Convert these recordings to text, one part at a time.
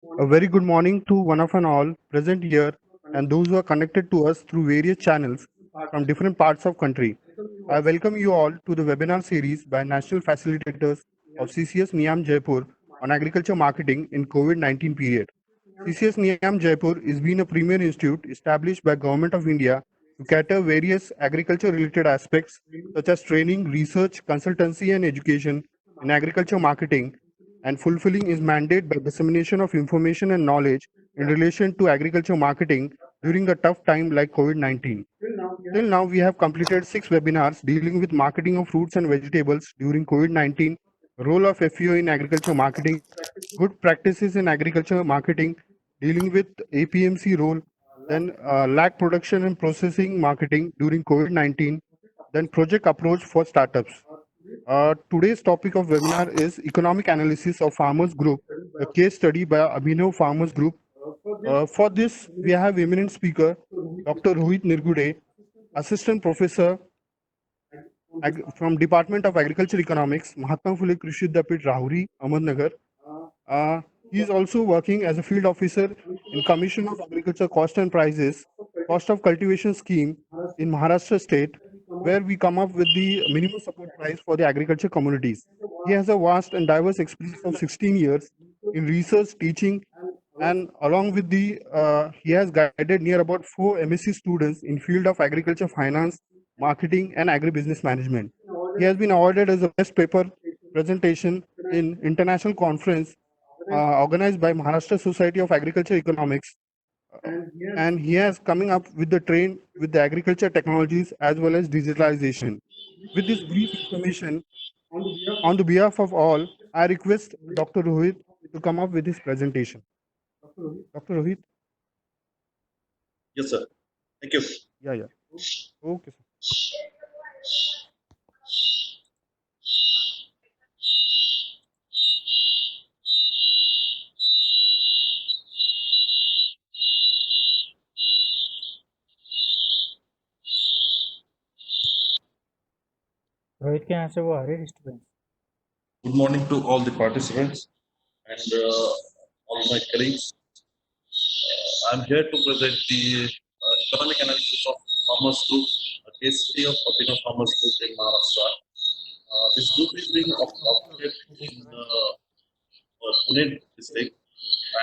A very good morning to one of and all present here and those who are connected to us through various channels from different parts of country. I welcome you all to the webinar series by national facilitators of CCS Niam Jaipur on agriculture marketing in COVID-19 period. CCS Niam Jaipur is being a premier institute established by Government of India to cater various agriculture related aspects such as training, research, consultancy and education in agriculture marketing and fulfilling his mandate by dissemination of information and knowledge in relation to agriculture marketing during a tough time like COVID-19. Till now, we have completed 6 webinars dealing with marketing of fruits and vegetables during COVID-19, role of FEO in agriculture marketing, good practices in agriculture marketing, dealing with APMC role, then lag production and processing marketing during COVID-19, then project approach for startups. Today's topic of webinar is economic analysis of farmers group, a case study by Abhinav Farmers Group. For this, we have eminent speaker, Dr. Rohit Nirgude, Assistant Professor from Department of Agriculture Economics, Mahatma Phule Krishi Vidyapith, Rahuri, Ahmednagar. He is also working as a field officer in Commission of Agriculture Cost and Prices, Cost of Cultivation Scheme in Maharashtra State, where we come up with the minimum support price for the agriculture communities. He has a vast and diverse experience of 16 years in research, teaching, and along with he has guided near about 4 MSc students in field of agriculture finance, marketing, and agribusiness management. He has been awarded as a best paper presentation in international conference organized by Maharashtra Society of Agriculture Economics, and he has coming up with the train with the agriculture technologies as well as digitalization. With this brief information, on the behalf of all, I request Dr. Rohit to come up with his presentation. Dr. Rohit? Yes, sir. Thank you. Yeah, yeah. Okay, sir. Rohit के यहाँ से वो आ रही है disturbance. Good morning to all the participants and all my colleagues. I'm here to present the economic analysis of Farmers Group, a case study of Abhinav Farmers Group in Maharashtra. This group is being operated in Pune district,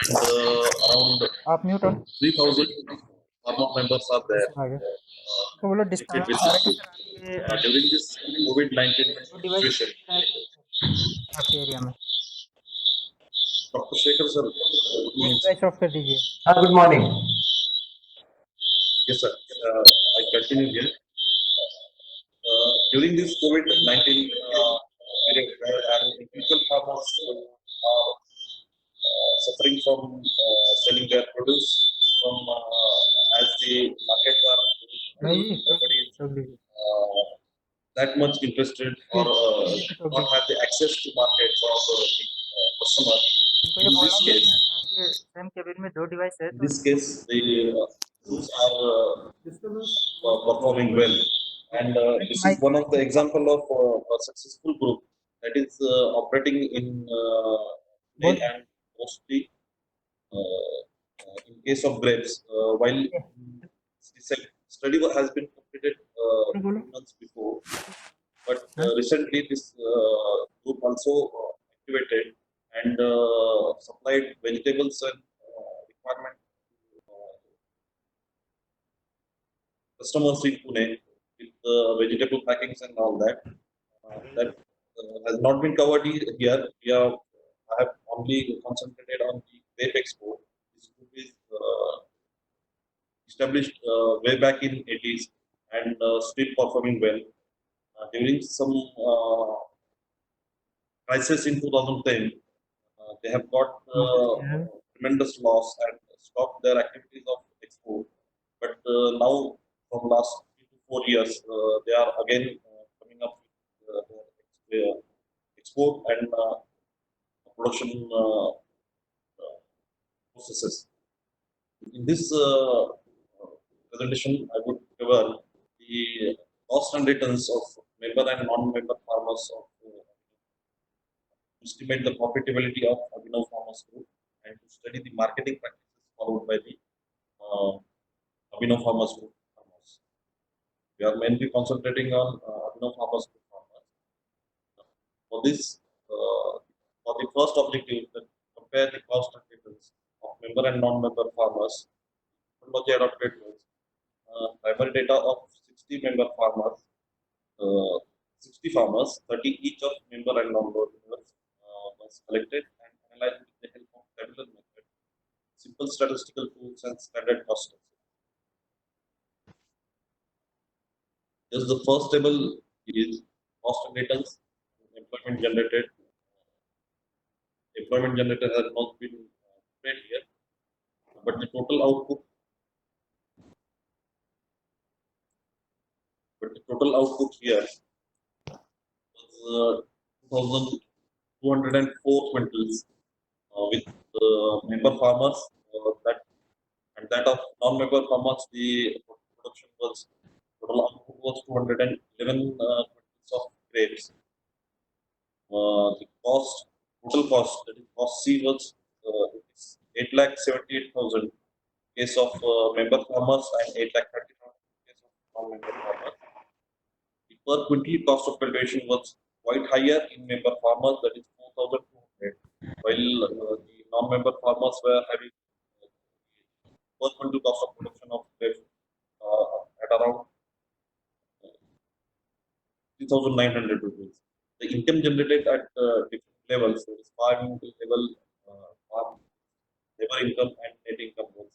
and around आप mute हो. 3,000 farmer members are there. आ गया. तो बोलो Connected disturbance with आ this रही group. है sir आपके During this COVID-19 वो डिवाइस situation, आपके एरिया में. Dr. Shekhar sir, good ये morning. डिवाइस ऑफ कर दीजिए. Good morning. Yes, sir. I continue here. During this COVID-19 period, where agricultural farmers are suffering from selling their produce from as the markets are नहीं nobody is रोक दीजिए. that much interested or not have the access to market for the customer. इनको ये In this बोलना कि case, आपके same cabin में 2 device है in तो this case, the tools are performing well. And this is one of the example of a successful group that is operating in Pune and mostly in case of grapes. While the study has been completed months before, but recently this group also activated and supplied vegetables and requirement customers in Pune with vegetable packings and all that. That has not been covered here. I have only concentrated on the grape export. This group is established way back in 80s and still performing well. During some crisis in 2010, they have got tremendous loss and stopped their activities of export. But now, from last 3 to 4 years, they are again coming up with their export and production processes. In this presentation, I would cover the cost and returns of member and non-member farmers of estimate the profitability of Abhinav Farmers Group and to study the marketing practices followed by the Abhinav Farmers Group farmers. We are mainly concentrating on Abhinav Farmers Group farmers. For this, for the first objective, that compare the cost and returns of member and non-member farmers. Technology adopted was primary data of 60 member farmers, uh, 60 farmers, 30 each of member and non-member members was collected and analyzed with the help of tabular method, simple statistical tools and standard cost. Just the first table is cost and returns, employment generated. Employment generated has not been paid here, but the total output, here was 2,204 quintals with member farmers that and that of non-member farmers, the production was total output was 211 quintals of grapes. The total cost, that is cost C was 8,78,000 case of member farmers and 8,30,000 case of non-member farmers. The per quintal cost of cultivation was quite higher in member farmers, that is 4,200, while the non-member farmers were having per quintal cost of production of grapes at around 3,900 rupees. The income generated at different levels, that is farm level, farm labor income and net income was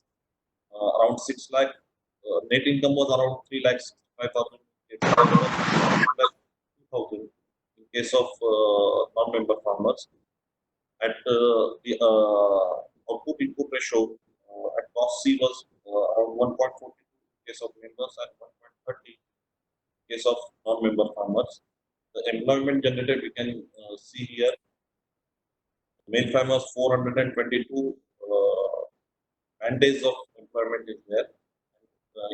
around 6 lakh. Net income was around 3 lakh 65,000. EBITDA was 2,000 in case of non-member farmers. At the output input ratio at cost C was around 1.42 in case of members and 1.30 in case of non-member farmers. The employment generated we can see here. Male farmers 422 man days of employment is there.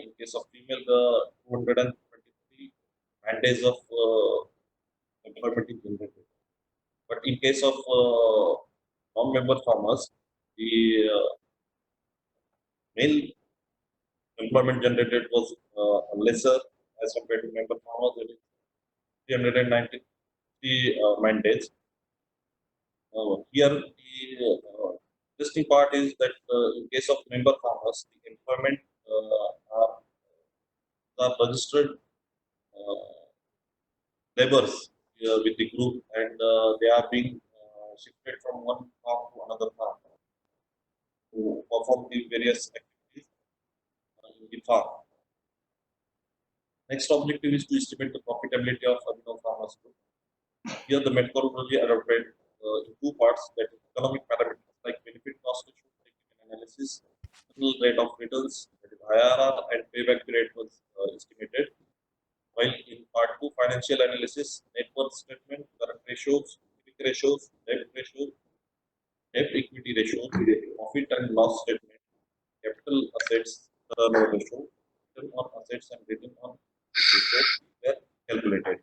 In case of female, the 223 man days of employment is generated. But in case of non-member farmers, the male employment generated was lesser as compared to member farmers, that is 393 man days. Here, the interesting part is that in case of member farmers, the employment are registered laborers with the group, and they are being shifted from one farm to another farm to perform the various activities in the farm. Next objective is to estimate the profitability of Abhinav Farmers Group. Here, the methodology adopted in two parts, that is economic parameters like benefit cost ratio, technical analysis, internal rate of returns, that is IRR, and payback period was estimated. While in part 2, financial analysis, net worth statement, current ratios, equity ratios, debt equity ratio, profit and loss statement, capital assets turnover ratio, return on assets and return on ratio were calculated.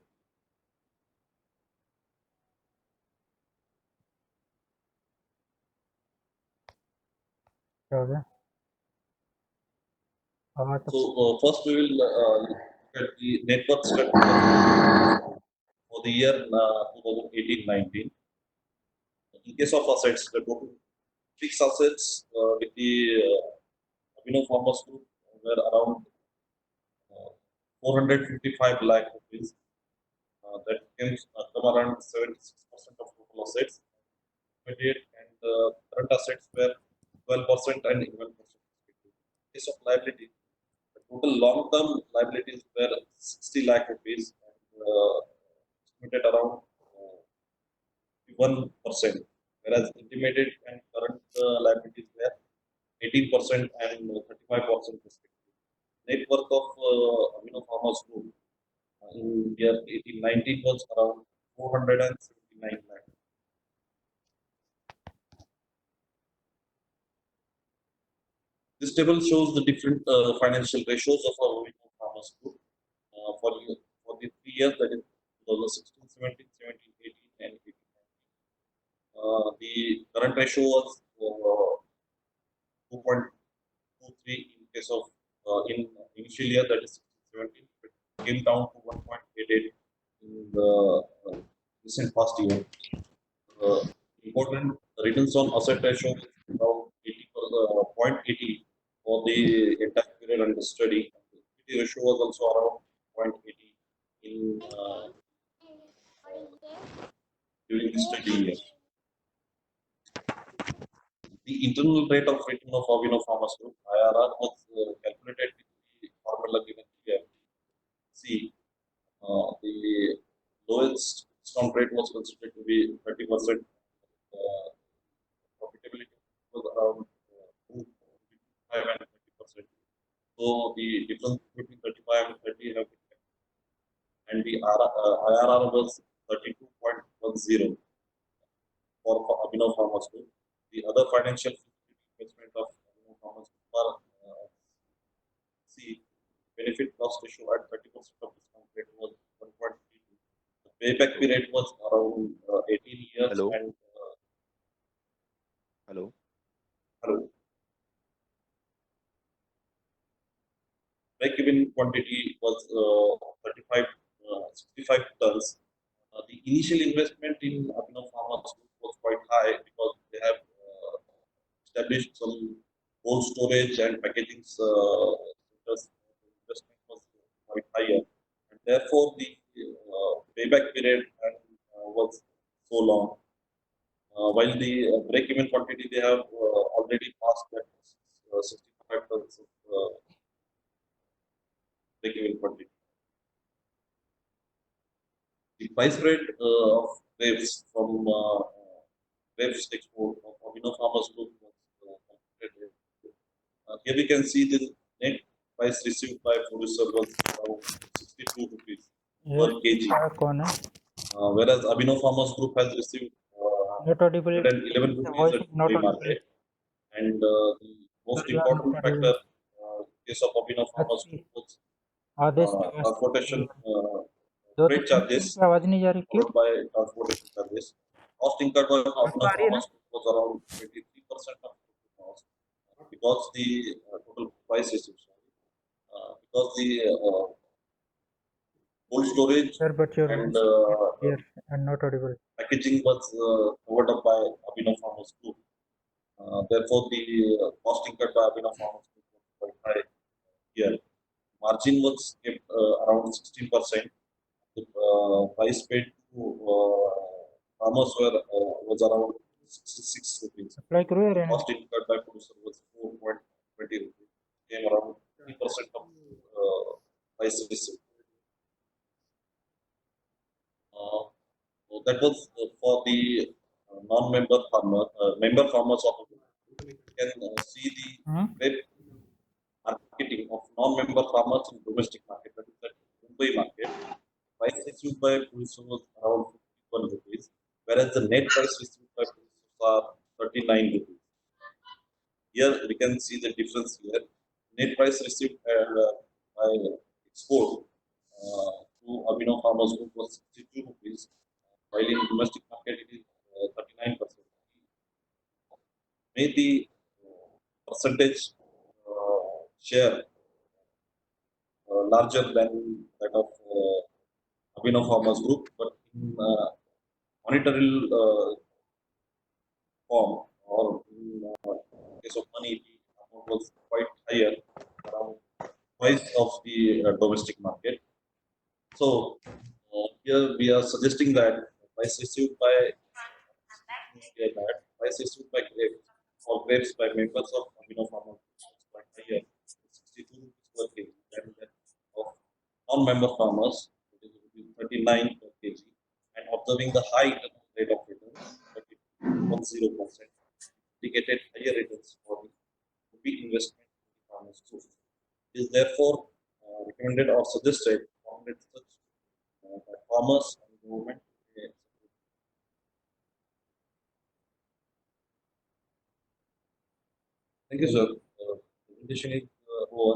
क्या हो गया हमारे So first we will look at the net worth statement for the year 2018-19. In case of assets, the total fixed assets with the Abhinav Farmers Group were around 455 lakh rupees. That come around 76% of total assets. And current assets were 12% and 11%. In case of liability, the total long-term liabilities were 60 lakh rupees and estimated around 1%, whereas intimated and current liabilities were 18% and 35% respectively. Net worth of Abhinav Farmers Group in year 18-19 was around 479 lakh. This table shows the different financial ratios of our Abhinav Farmers Group for the 3 years, that is 2016, 17, 17, 18, and 18. The current ratio was 2.23 in case of in initial year, that is 16-17. It came down to 1.88 in the recent past year. Important returns on asset ratio is around 0.80 for the entire period under study. The equity ratio was also around 0.80 in during the study year. The internal rate of return of Avino Pharma Group (IRR) was calculated with the formula given here. See, the lowest discount rate was considered to be 30%. Profitability was around 25 and 30%. So the difference between 35 and 30 have been kept. And the IRR was 32.10 for Abhinav Pharma Group. The other financial investment of Abhinav Pharma Group are see benefit cost ratio at 30% of discount rate was 1.32. The payback period was around 18 years. Hello? And Hello. hello. Break-even quantity was 65 tons. The initial investment in Abhinav Pharma was quite high because they have established some cold storage and packaging centers. The investment was quite higher, and therefore the payback period was so long. While the break-even quantity they have already passed that 65 tons of break-even quantity. The price rate of grapes from grapes export of Avino Farmers Group was calculated. Here we can see the net price received by producer was around 62 rupees ये per kg, कौन है whereas Avino Farmers Group has received not Audible 111 rupees voice at not free Audible market. And the most Sir, you are important not factor audible. in case of Avino Farmers अच्छी Group was आदेश की आवाज transportation दो freight तीन charges की आवाज नहीं जा रही क्यों followed by transportation charges. Cost incurred by आपको Abhinav आ रही है ना Farmers Group was around 23% of total cost because the total price is because the cold storage sir but your and here and not Audible packaging was covered up by Abhinav Farmers Group. Therefore, the cost incurred by Abhinav Farmers Group was quite high here. Margin was kept around 16%. The price paid to farmers was around 66 rupees. Apply करो यार The cost incurred by producer was 4.20 rupees. Came around 3% of price received. So that was for the non-member farmer, member farmers of the group. You can see the web marketing of non-member farmers in domestic market, that is the Mumbai market. Price received by producer was around 51 rupees, whereas the net price received by producers are 39 rupees. Here we can see the difference here. Net price received by export to Abhinav Farmers Group was 62 rupees, while in domestic market it is 39%. May the percentage share larger than that of Abhinav Farmers Group, but in monetary form or in case of money, the amount was quite higher, around twice of the domestic market. So here we are suggesting that price received by price received by grapes or grapes by members of Abhinav Farmers is quite higher, 62 rupees per kg, than that of non-member farmers, it is 39 per kg, and observing the high rate of return, 30.10%, indicated higher returns for the rupee investment in farmers too. It is therefore recommended or suggested that such by farmers and government. Thank you, sir. Presentation is over.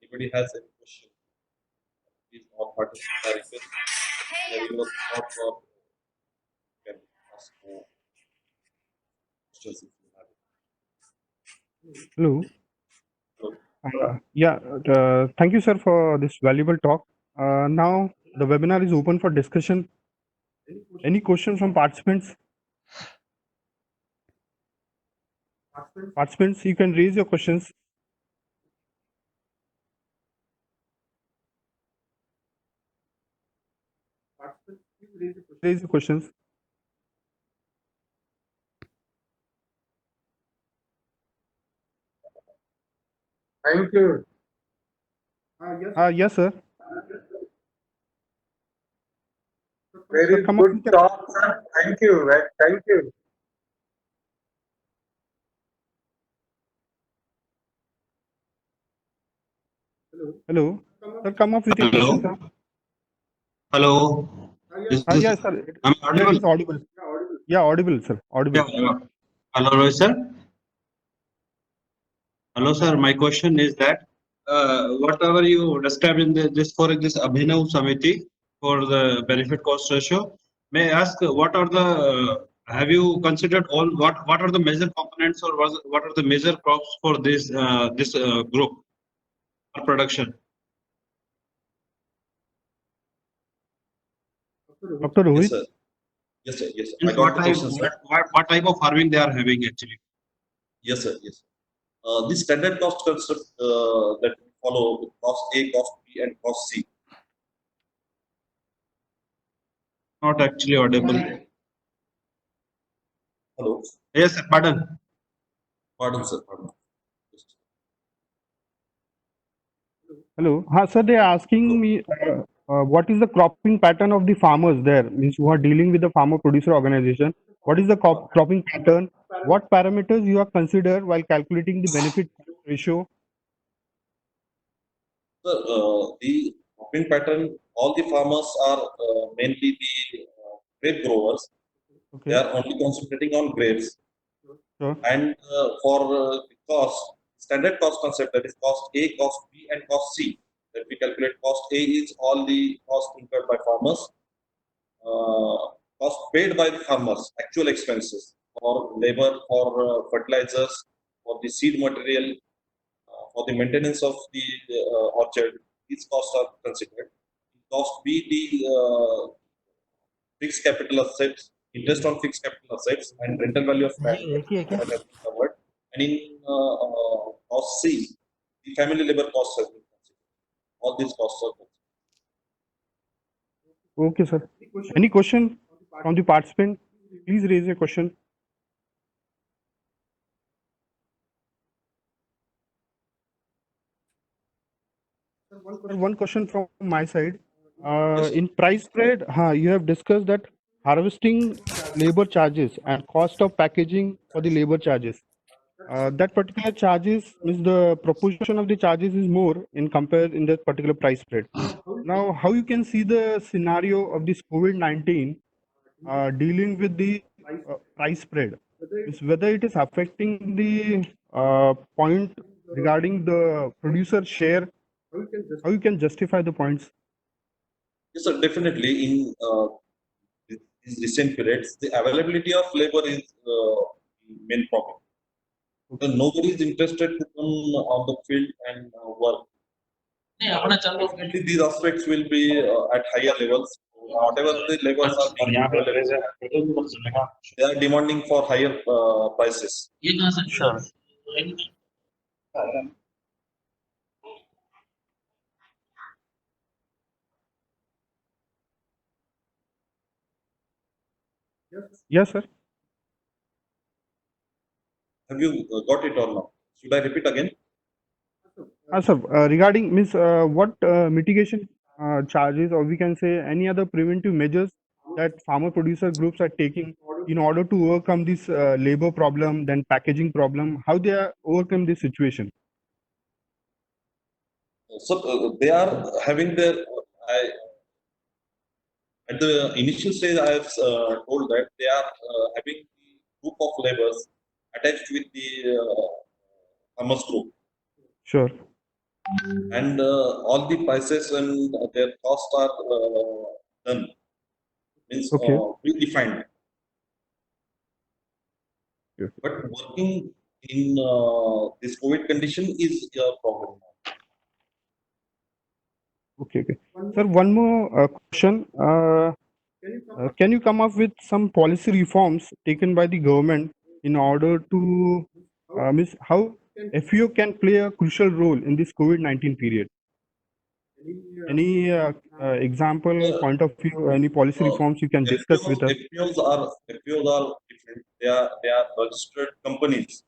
Anybody has any question, please all participants are requested to share your thoughts or can ask questions if you have it. Hello. Hello. Yeah, thank you, sir, for this valuable talk. Now, the webinar is open for discussion. Any questions from participants? Participants, you can raise your questions. Raise your questions. Thank you. Yes, sir. Very Come up good with a- talk, sir. Thank you. Thank you. Hello. Sir, come up with your Hello. question, sir. Hello. Is this Yes, sir. am I Yeah, audible? it's audible. Yeah, audible, sir. Audible. Yeah. Hello, Rohit sir. Hello, sir. My question is that whatever you described in this for this Abhinav Samiti for the benefit cost ratio, may I ask what are the have you considered all what are the major components or what are the major crops for this group or production? Dr. Yes, Rohit. sir. Yes, sir. Yes, sir. I Means got the question, sir. what type of farming they are having actually? Yes, sir. Yes. The standard cost concept that we follow with cost A, cost B, and cost C. Not actually audible. Hello. Yes, sir. Pardon. Pardon, sir. Pardon. Just- Hello. Sir, they are asking Hello. me what is the cropping pattern of the farmers there, means who are dealing with the farmer producer organization. What is the cropping pattern? What parameters you have considered while calculating the benefit ratio? Sir, the cropping pattern, all the farmers are mainly the grape growers. They Okay, are only concentrating on grapes. sure. And for the cost, standard cost concept, that is cost A, cost B, and cost C. That we calculate cost A is all the cost incurred by farmers. Cost paid by the farmers, actual expenses for labor, for fertilizers, for the seed material, for the maintenance of the orchard. These costs are considered. Cost B, the fixed capital assets, interest on fixed capital assets, and rental value of land ये एक ही है क्या? that has been covered. And in cost C, the family labor costs has been considered. All these costs are considered. Okay, sir. Any question from the participant? Please raise your question. Sir, one question from my side. Yes, sir. In price spread, you have discussed that harvesting labor charges and cost of packaging for the labor charges. That particular charges means the proportion of the charges is more in compared in that particular price spread. Now, how you can see the scenario of this COVID-19 dealing with the price spread? Means whether it is affecting the point regarding the producer share, how you can justify the points? Yes, sir. Definitely, in these recent periods, the availability of labor is the main problem. Because nobody is interested to come on the field and work. Definitely, these aspects will be at higher levels. Whatever the levels are being available, they are demanding for higher prices. Sure. Yes, sir. Have you got it or not? Should I repeat again? Sir, regarding means what mitigation charges, or we can say any other preventive measures that farmer producer groups are taking in order to overcome this labor problem, then packaging problem, how they are overcome this situation? So they are having their. At the initial stage, I have told that they are having the group of laborers attached with the farmers group, Sure. and all the prices and their costs are done, means Okay. predefined. Yes. But working in this COVID condition is a problem. Okay, okay. Sir, one more question. Can you come up with some policy reforms taken by the government in order to miss how FEO can play a crucial role in this COVID-19 period? Any example, Uh, point of view, any policy reforms you can discuss with us? FPOs are different. They are registered companies.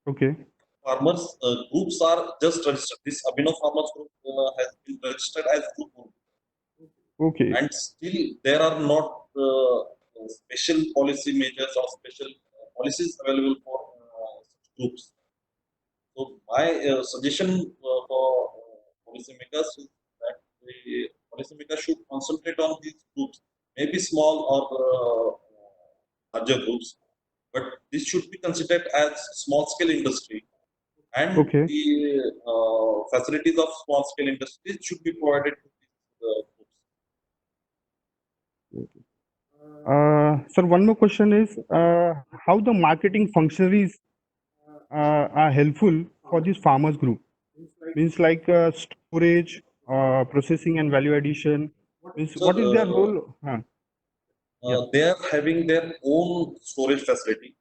Okay, Farmers groups are just registered. This Abhinav Farmers Group has been registered as group only. okay, And still there are not special policy measures or special policies available for such groups. So my suggestion for policymakers is that the policymakers should concentrate on these groups, maybe small or larger groups, but this should be considered as small scale industry, and okay. the facilities of small scale industries should be provided to these groups. Sir, one more question is how the marketing functionaries are helpful for this farmers group? Means like storage, processing and value addition. Means So what is their role? Yeah. they are having their own storage facility.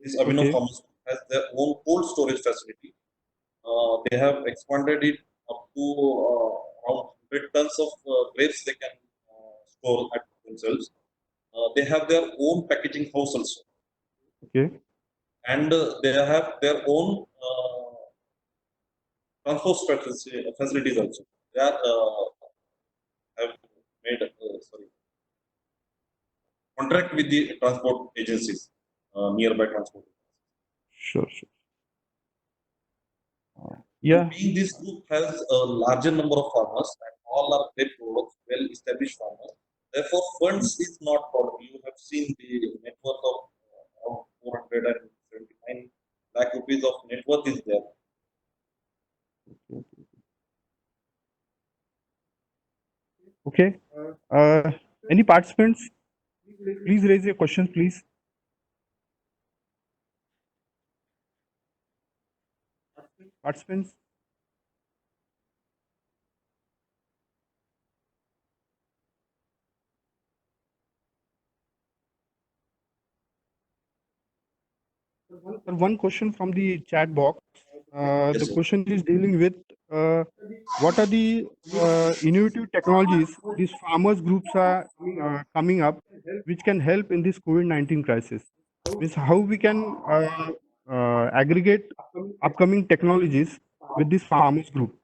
This Abhinav Okay. Farmers Group has their own cold storage facility. They have expanded it up to around 100 tons of grapes they can store at themselves. They have their own packaging house also, Okay. and they have their own transport facilities also. They are have made sorry contract with the transport agencies, nearby transport. Sure. Sure. And Yeah. being this group has a larger number of farmers and all are great products, well established farmers. Therefore, funds is not problem. You have seen the net worth of around 479 lakh rupees of net worth is there. Okay. Any participants? Please raise your questions, please. Participants. Sir, one question from the chat box. Yes, The sir. question is dealing with uh, what are the innovative technologies these farmers groups are coming up, which can help in this COVID-19 crisis? Means how we can aggregate upcoming technologies with this farmers group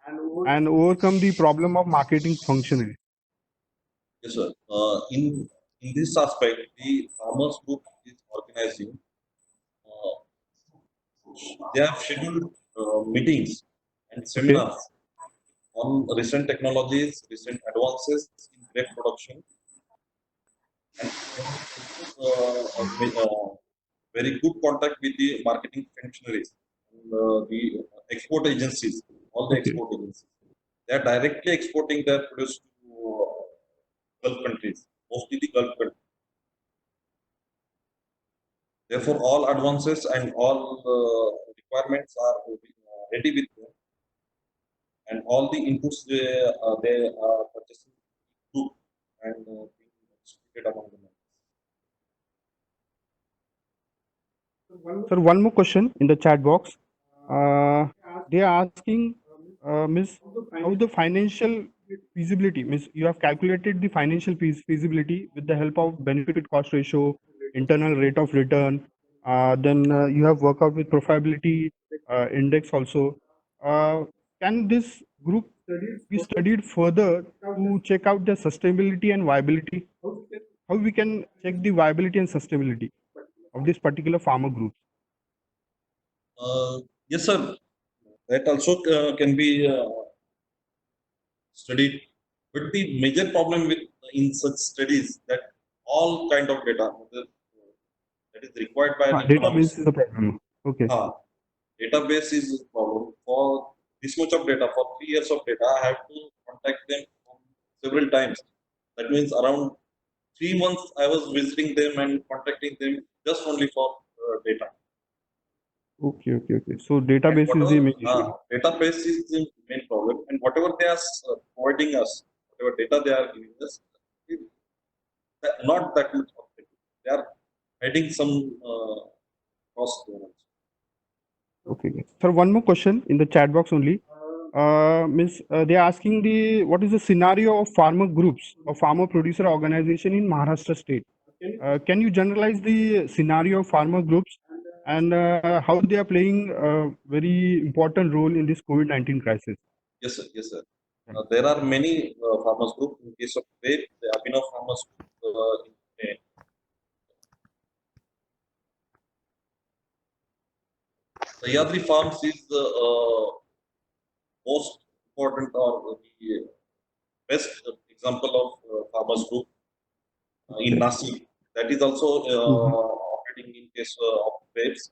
and overcome the problem of marketing functionally. Yes, sir. In this aspect, the farmers group is organizing. Uh, they have scheduled meetings and Okay, seminars on recent technologies, recent advances in grape production, and they have also very good contact with the marketing functionaries and the export agencies, all the okay, export agencies. They are directly exporting their produce to Gulf countries, mostly the Gulf countries. Therefore, all advances and all requirements are ready with them, and all the inputs they are purchasing group and being distributed among them. sir, one more question in the chat box. They are asking, Miss, how the financial feasibility, Miss, you have calculated the financial feasibility with the help of benefit cost ratio, internal rate of return. Then you have worked out with profitability index also. Can this group be studied further to check out the sustainability and viability? How we can check the viability and sustainability of this particular farmer group? Yes, sir. That also can be studied. But the major problem with in such studies that all kind of data that is required by an Database economist. is a problem. Okay. Database is a problem. For this much of data, for 3 years of data, I have to contact them several times. That means around 3 months I was visiting them and contacting them just only for data. Okay, okay, okay. So And database is the whatever main issue. database is the main problem, and whatever they are providing us, whatever data they are giving us, is not that much objective. They are hiding some cost. Okay, okay. Sir, one more question in the chat box only. Miss, they are asking the what is the scenario of farmer groups or farmer producer organization in Maharashtra state? Can you generalize the scenario of farmer groups and how they are playing a very important role in this COVID-19 crisis? Yes, sir. Yes, sir. There are many farmers group. In case of grape, the Abhinav farmers group. Sahyadri Farms is the most important or the best example of farmers group in Nashik. That is also Mhm. operating in case of grapes.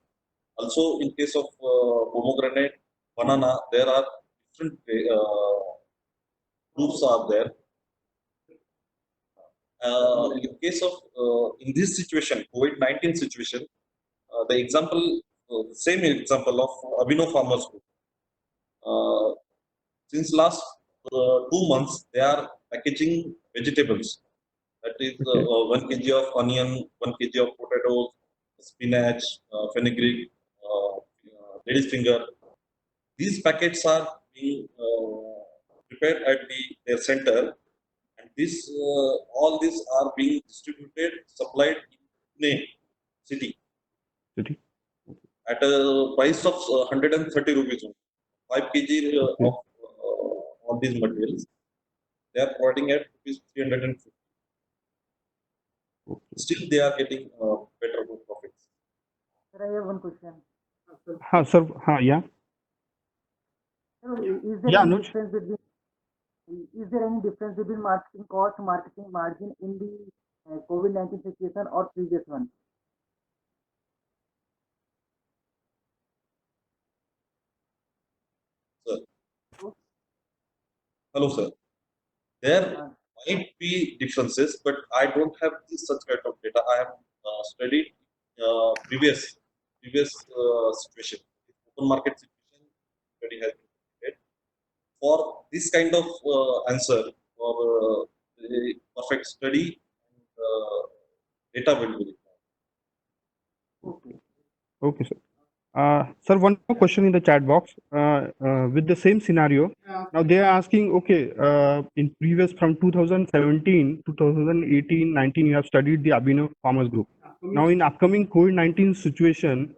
Also, in case of pomegranate, banana, there are different groups are there. In case of in this situation, COVID-19 situation, the example, the same example of Abhinav Farmers Group. Since last 2 months, they are packaging vegetables. That is Okay. 1 kg of onion, 1 kg of potatoes, spinach, fenugreek, lady's finger. These packets are being prepared at their center, and this all these are being distributed, supplied in Pune city City. at a price of 130 rupees only. 5 kg Okay. of all these materials, they are providing at rupees 350. Okay. Still, they are getting better profits. Sir, I have one question. Ha, sir. Ha, yeah. Sir, is there Yeah, any Anuj. difference between marketing cost, marketing margin in the COVID-19 situation or previous one? Sir. Hello, sir. There Uh, might be differences, but I don't have this such kind of data. I have studied previous situation, open market situation study has been completed. For this kind of answer, for the perfect study, data will be required. okay. Okay, sir. Sir, one more question in the chat box with the same scenario. Now they are asking, okay, in previous from 2017, 2018, 19, you have studied the Abhinav Farmers Group. Now in upcoming COVID-19 situation,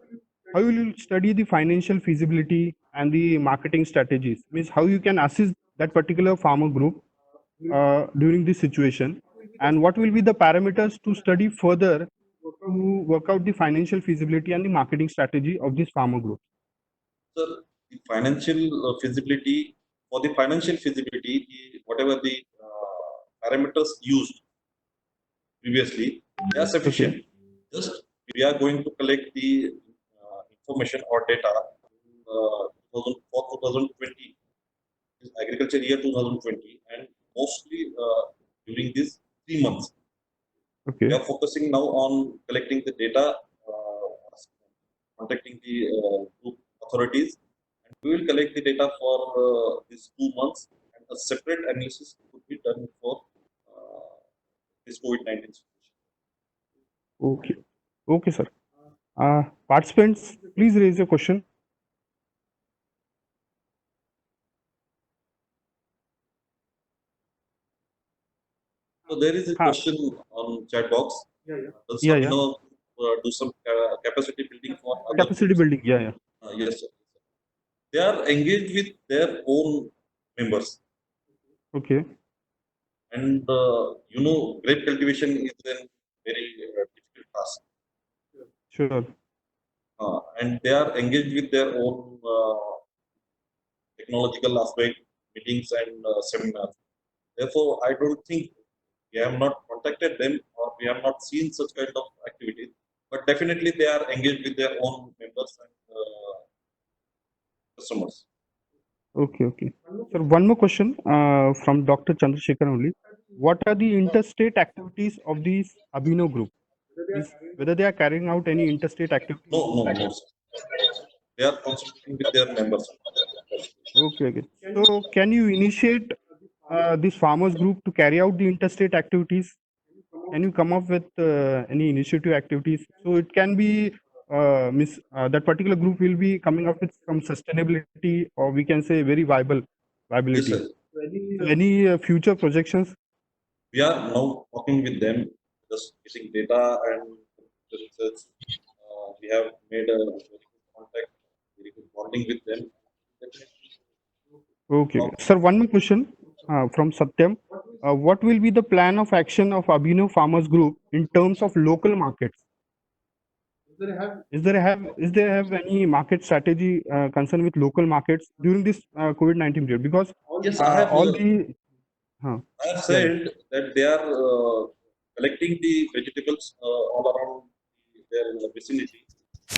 how will you study the financial feasibility and the marketing strategies? Means how you can assist that particular farmer group during this situation, and what will be the parameters to study further to work out the financial feasibility and the marketing strategy of this farmer group? Sir, the financial feasibility, for the financial feasibility, whatever the parameters used previously, they are Okay. sufficient. Just we are going to collect the information or data for 2020, agriculture year 2020, and mostly during these 3 months. We Okay. are focusing now on collecting the data, contacting the group authorities, and we will collect the data for these 2 months, and a separate analysis could be done for this COVID-19 situation. Okay. Okay, sir. Participants, please raise your question. So there is a Ha. question on chat box. Does Yeah, yeah. Abhinav do some capacity building for other Capacity groups? building. Yeah, yeah. Yes, sir. They are engaged with their own members, Okay. and grape cultivation is a very difficult task, Sure. and they are engaged with their own technological aspect, meetings and seminars. Therefore, I don't think we have not contacted them or we have not seen such kind of activities, but definitely they are engaged with their own members and customers. Okay, okay. Sir, one more question from Dr. Chandrasekhar only. What are the interstate activities of these Abhinav group? Means whether they are carrying out any interstate activities? No, no, no, sir. they are consulting with their members. Okay, okay. So can you initiate this farmers group to carry out the interstate activities? Can you come up with any initiative activities? So it can be that particular group will be coming up with some sustainability, or we can say very Yes, viability. sir. So any future projections? We are now talking with them, just getting data and the research. We have made a very good contact, very good bonding with them. Definitely. Okay, okay. Sir, one more question from Satyam. What will be the plan of action of Abhinav Farmers Group in terms of local markets? Is there have any market strategy concern with local markets during this COVID-19 period? Because Yes, I have. all the I have yeah, yeah. said that they are collecting the vegetables all around their vicinity,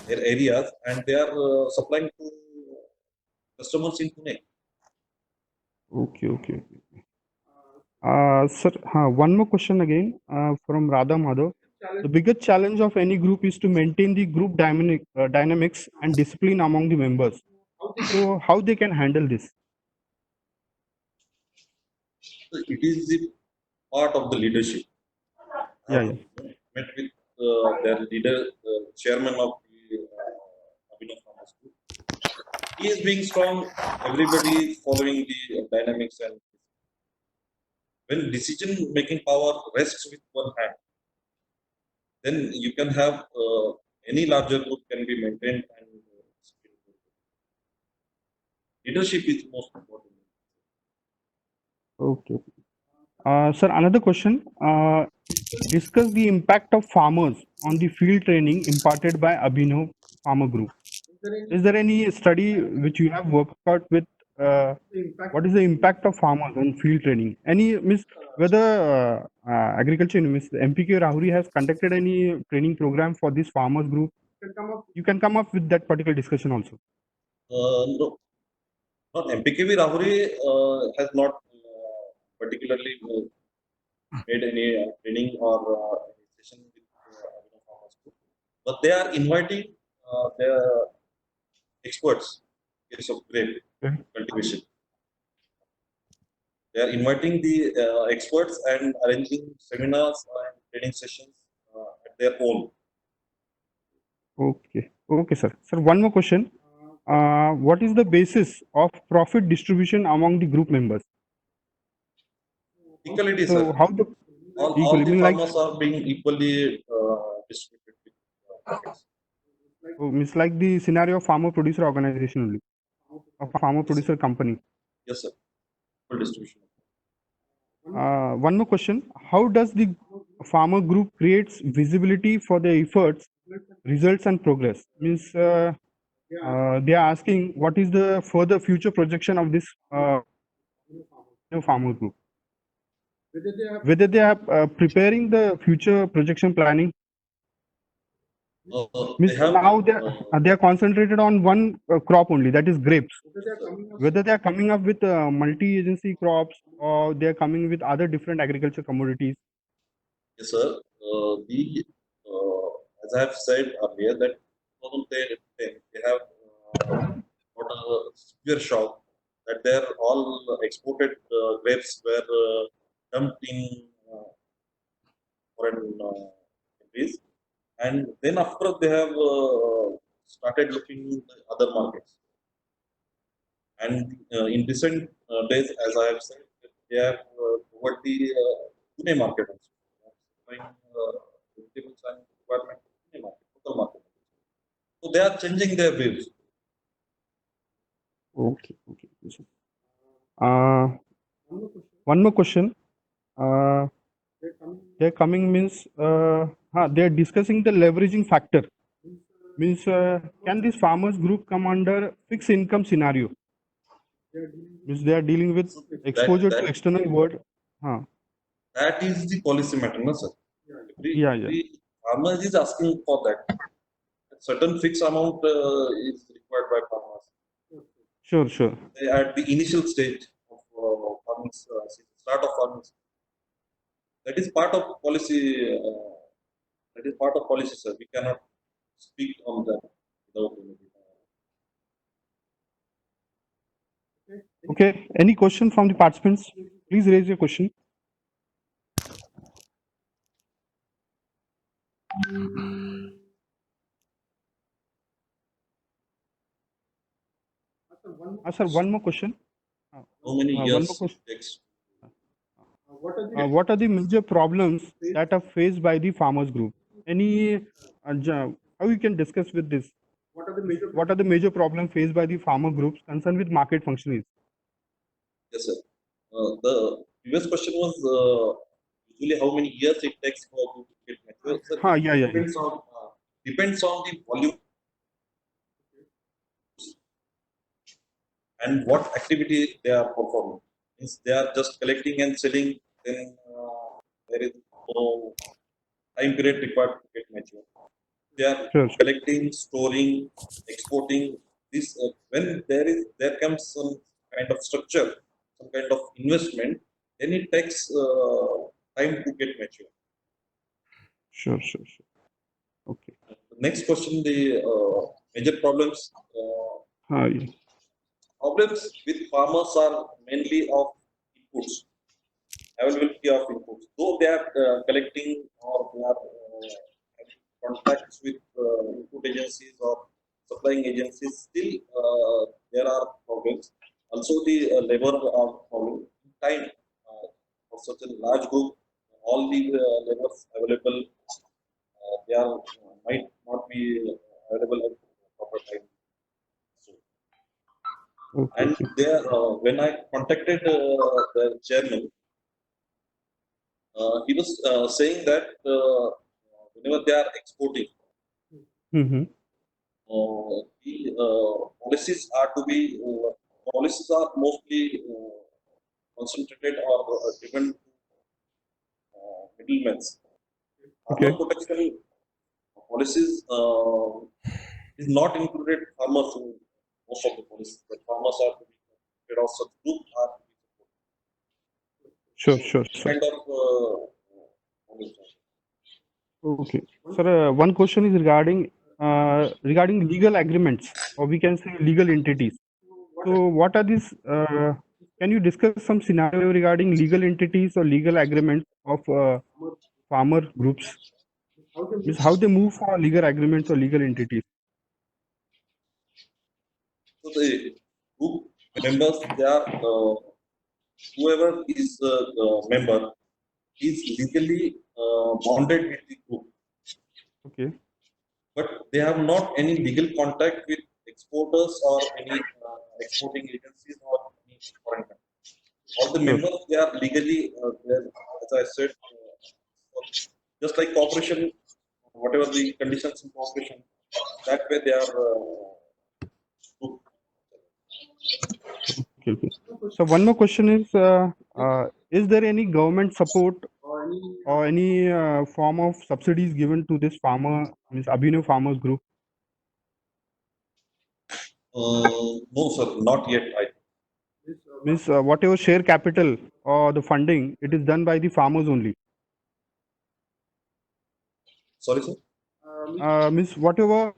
their areas, and they are supplying to customers in Pune. Okay, okay. Sir, one more question again from Radha Madhav. The biggest challenge of any group is to maintain the group dynamics and discipline among the members. So, how they can handle this? So it is the part of the leadership. I Yeah, have yeah. met with their leader, the chairman of the Abhinav Farmers Group. He is being strong. Everybody is following the dynamics, and when decision making power rests with one hand, then you can have any larger group can be maintained, and leadership is most important. Okay. Sir, another question. Discuss the impact of farmers on the field training imparted by Abhinav Farmer Group. Is there any study which you have worked out with? What is the impact of farmers on field training? Any miss whether agriculture Miss MPK Rahuri has conducted any training program for this farmers group? You can come up with that particular discussion also. No, not MPKV Rahuri has not particularly made any training or any session with Abhinav Farmers Group, but they are inviting their experts in case of grape Okay. cultivation. They are inviting the experts and arranging seminars and training sessions at their own. Okay. Okay, sir. Sir, one more question. What is the basis of profit distribution among the group members? Equality, So, sir. how the All equally the mean like farmers are being equally distributed with profits. means like the scenario of farmer producer organization only, a farmer Yes, sir. producer company. Yes, sir. Full distribution. One more question. How does the farmer group creates visibility for their efforts, results and progress? Means they are asking what is the further future projection of this farmer group? Whether they are preparing the future projection planning. They Means have. now they are concentrated on one crop only, that is grapes. Yes, sir. Whether they are coming up with multi-agency crops or they are coming with other different agriculture commodities. Yes, sir. As I have said earlier, that 2010 they have got a severe shock that their all exported grapes were dumped in foreign countries, and then after they have started looking in the other markets. And in recent days, as I have said, they have toward the Pune market also. Supplying vegetables and requirement to Pune market, local market. So they are changing their views. Okay, okay. So, one more question. Uh, they're coming means they're discussing the leveraging factor. Means can this farmers group come under fixed income scenario? Means they are dealing with So exposure to external world. Huh. that is the policy matter, no, sir. Yeah, yeah. Every farmer is asking for that. A certain fixed amount is required by farmers. Sure, sure. They are at the initial stage of farming, start of farming. That is part of policy. That is part of policy, sir. We cannot speak on that without any. Okay. Any question from the participants? Please raise your question. Sir, one more question. How many One more years question. it takes? What are the major problems that are faced by the farmers group? Any how you can discuss with this? What are the major problems faced by the farmer groups concerned with market functionaries? Yes, sir. The previous question was usually how many years it takes for to get mature. Sir, Yeah. depends on the volume and what activity they are performing. If they are just collecting and selling, then there is no time period required to get mature. They are Sure. collecting, storing, exporting. This when there comes some kind of structure, some kind of investment, then it takes time to get mature. Sure. Okay. The next question, the major problems. Yeah. Problems with farmers are mainly of inputs, availability of inputs. Though they are collecting or they are having contacts with input agencies or supplying agencies, still there are problems. Also, the labor are problem. Time for such a large group, all the labors available, they are might not be available at proper time. So, and Okay. there, when I contacted the chairman, he was saying that whenever they are exporting, Mm-hmm. the policies are to be policies are mostly concentrated or driven to middlemen. Farmer Okay. protection policies is not included farmers in most of the policies. That farmers are to be considered or such group are to be Sure. kind of policy. Okay. Sir, one question is regarding legal agreements, or we can say legal entities. So, what are these? Can you discuss some scenario regarding legal entities or legal agreements of farmer groups? Means how they move for legal agreements or legal entities? So the group members, they are whoever is the member is legally bonded with the group, Okay. but they have not any legal contact with exporters or any exporting agencies or any foreign country. All the Sure. members, they are legally, as I said, just like cooperation, whatever the conditions in cooperation, that way they are group. Okay. So one more question is there any government support or any form of subsidies given to this farmer, means Abhinav Farmers Group? No, sir, not yet. Means whatever share capital or the funding, it is done by the farmers only. Sorry, sir. Means whatever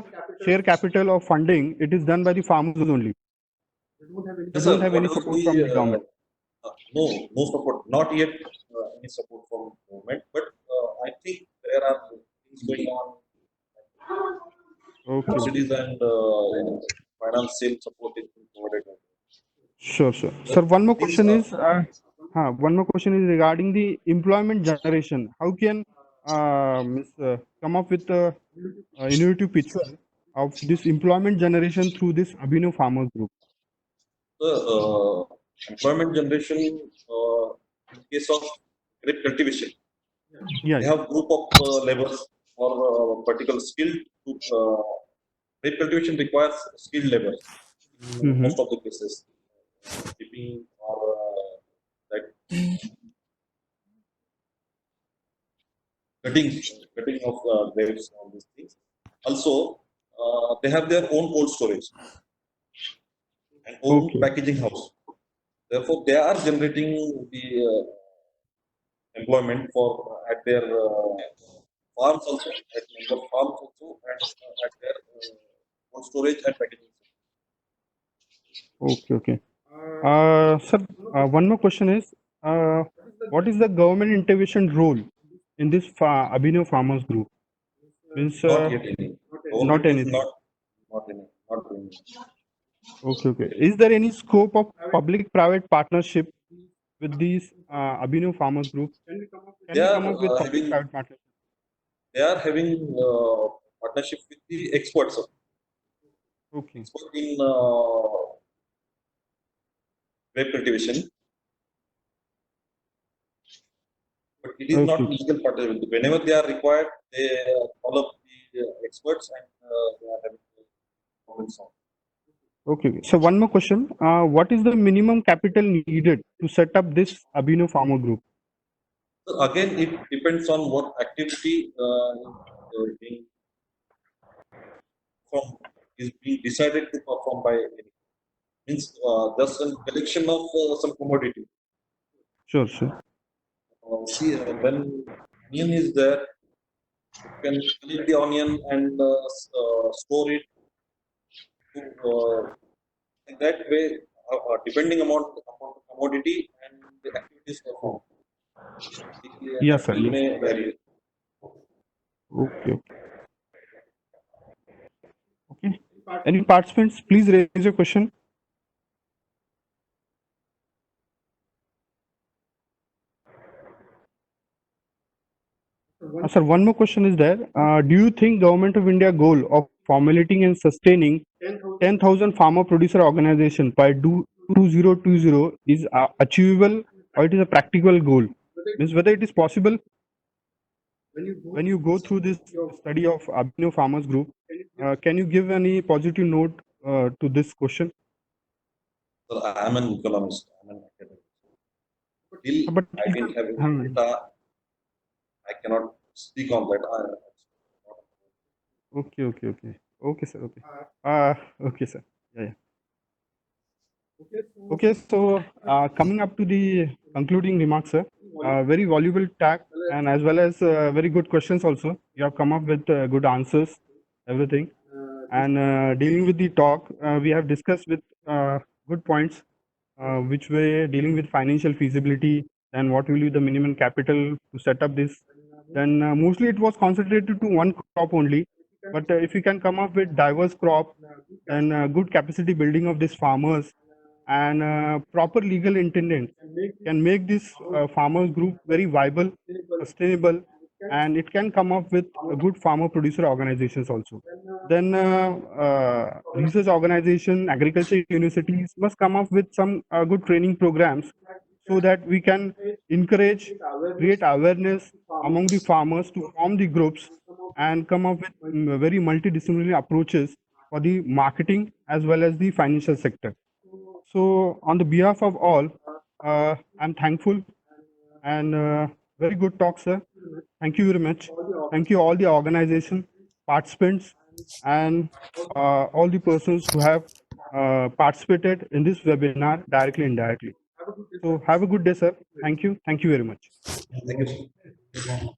share capital or funding, it is done by the farmers only. They Yes, sir. don't have any Whatever support from the government. no support, not yet any support from government, but I think there are things going on, Okay. subsidies and financial support is being provided. Sure. But Sir, one more things question are is regarding the employment generation. How can come up with a innovative picture of this employment generation through this Abhinav Farmers Group? the employment generation in case of grape cultivation. Yeah. They have group of laborers for particular skill. Grape cultivation requires skilled labor in Mm-hmm. most of the cases. Dipping or like cutting of grapes, all these things. Also, they have their own cold storage and own Okay. packaging house. Therefore, they are generating the employment for at their farms also, at member farms also, and at their cold storage and packaging. Okay. Sir, one more question is, what is the government intervention role in this Abhinav Farmers Group? Means, Not yet any. not Government is anything. not doing. Okay, okay. Is there any scope of public-private partnership with these Abhinav Farmers Group? Can They we are come up with having public-private partnership? they are having partnership with the experts Okay, expert in grape cultivation, but it is not okay, legal partnership. Whenever they are required, they call up the experts and they are having comments on. okay. So one more question. What is the minimum capital needed to set up this Abhinav Farmer Group? So again, it depends on what activity being performed is being decided to perform by any. Means just a collection of some commodity. Sure, sure. See, when onion is there, you can collect the onion and store it to in that way, depending upon the commodity and the activities performed. The Yes, sir. capital Yes. may vary. Okay, okay. Okay. Any participants, please raise your question. Sir, one more question is there. Do you think Government of India goal of formulating and sustaining 10,000 farmer producer organization by 2020 is achievable, or it is a practical goal? Means whether it is possible when you go through this study of Abhinav Farmers Group, can you give any positive note to this question? So I am an economist. I'm an academic. Till But I didn't have any data, I cannot speak on that. okay, okay, okay, okay, sir. Okay, okay, sir. Yeah, yeah. Okay, so coming up to the concluding remarks, sir. Very valuable tag and as well as very good questions also. You have come up with good answers, everything. And dealing with the talk, we have discussed with good points, which way dealing with financial feasibility and what will be the minimum capital to set up this. Then mostly it was concentrated to one crop only. But if you can come up with diverse crop and good capacity building of these farmers and proper legal intendant can make this farmers group very viable, sustainable, and it can come up with a good farmer producer organizations also. Then research organization, agriculture universities must come up with some good training programs so that we can encourage, create awareness among the farmers to form the groups and come up with very multidisciplinary approaches for the marketing as well as the financial sector. So, on the behalf of all, I'm thankful and very good talk, sir. Thank you very much. Thank you all the organization, participants, and all the persons who have participated in this webinar directly and indirectly. So, have a good day, sir. Thank you. Thank you very much. Thank you.